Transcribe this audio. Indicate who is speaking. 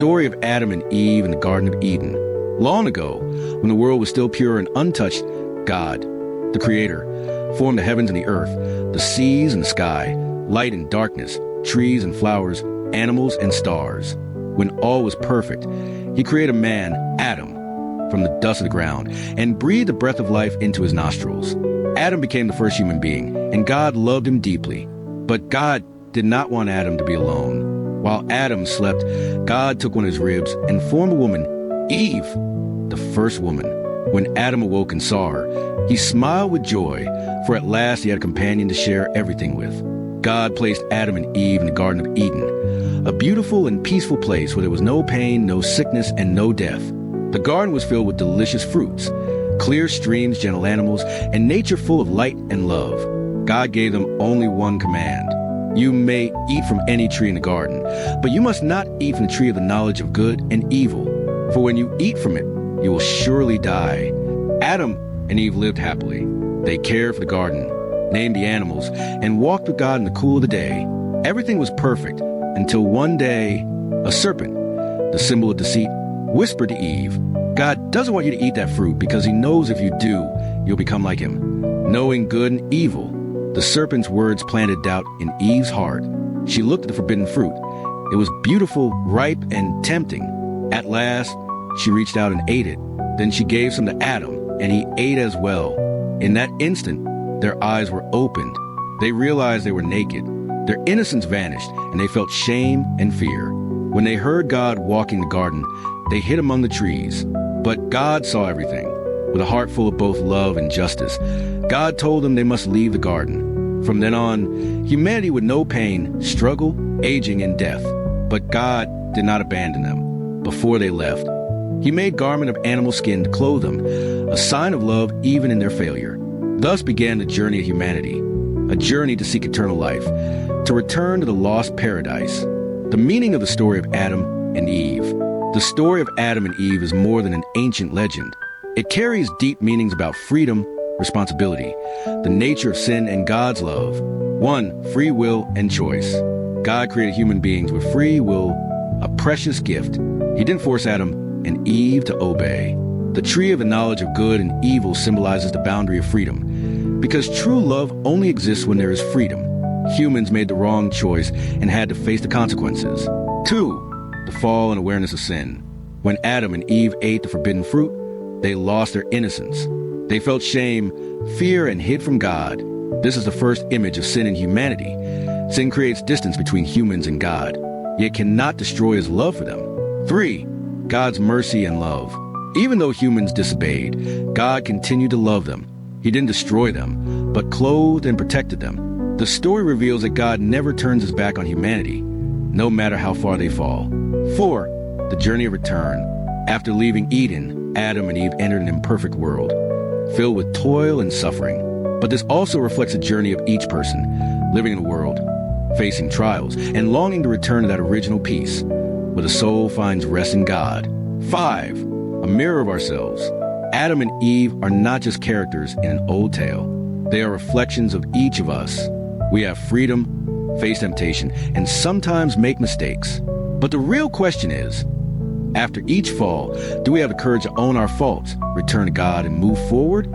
Speaker 1: Story of Adam and Eve in the Garden of Eden. Long ago, when the world was still pure and untouched, God, the Creator, formed the heavens and the earth, the seas and the sky, light and darkness, trees and flowers, animals and stars. When all was perfect, He created man, Adam, from the dust of the ground, and breathed the breath of life into his nostrils. Adam became the first human being, and God loved him deeply. But God did not want Adam to be alone. While Adam slept, God took one of his ribs and formed a woman, Eve, the first woman. When Adam awoke and saw her, he smiled with joy, for at last he had a companion to share everything with. God placed Adam and Eve in the Garden of Eden, a beautiful and peaceful place where there was no pain, no sickness, and no death. The garden was filled with delicious fruits, clear streams, gentle animals, and nature full of light and love. God gave them only one command. You may eat from any tree in the garden, but you must not eat from the tree of the knowledge of good and evil, for when you eat from it, you will surely die. Adam and Eve lived happily. They cared for the garden, named the animals, and walked with God in the cool of the day. Everything was perfect until one day, a serpent, the symbol of deceit, whispered to Eve, God doesn't want you to eat that fruit because He knows if you do, you'll become like Him, knowing good and evil. The serpent's words planted doubt in Eve's heart. She looked at the forbidden fruit. It was beautiful, ripe, and tempting. At last, she reached out and ate it. Then she gave some to Adam, and he ate as well. In that instant, their eyes were opened. They realized they were naked. Their innocence vanished, and they felt shame and fear. When they heard God walking the garden, they hid among the trees. But God saw everything. With a heart full of both love and justice, God told them they must leave the garden. From then on, humanity would know pain, struggle, aging, and death. But God did not abandon them. Before they left, He made garment of animal skin to clothe them, a sign of love even in their failure. Thus began the journey of humanity, a journey to seek eternal life, to return to the lost paradise. The meaning of the story of Adam and Eve. The story of Adam and Eve is more than an ancient legend. It carries deep meanings about freedom, responsibility, the nature of sin, and God's love. 1. Free will and choice. God created human beings with free will, a precious gift. He didn't force Adam and Eve to obey. The tree of the knowledge of good and evil symbolizes the boundary of freedom, because true love only exists when there is freedom. Humans made the wrong choice and had to face the consequences. 2. The fall and awareness of sin. When Adam and Eve ate the forbidden fruit, they lost their innocence. They felt shame, fear, and hid from God. This is the first image of sin in humanity. Sin creates distance between humans and God, yet cannot destroy His love for them. 3. God's mercy and love. Even though humans disobeyed, God continued to love them. He didn't destroy them, but clothed and protected them. The story reveals that God never turns His back on humanity, no matter how far they fall. 4. The journey of return. After leaving Eden, Adam and Eve entered an imperfect world, filled with toil and suffering. But this also reflects the journey of each person, living in a world, facing trials, and longing to return to that original peace, where the soul finds rest in God. 5. A mirror of ourselves. Adam and Eve are not just characters in an old tale. They are reflections of each of us. We have freedom, face temptation, and sometimes make mistakes. But the real question is, after each fall, do we have the courage to own our faults, return to God, and move forward?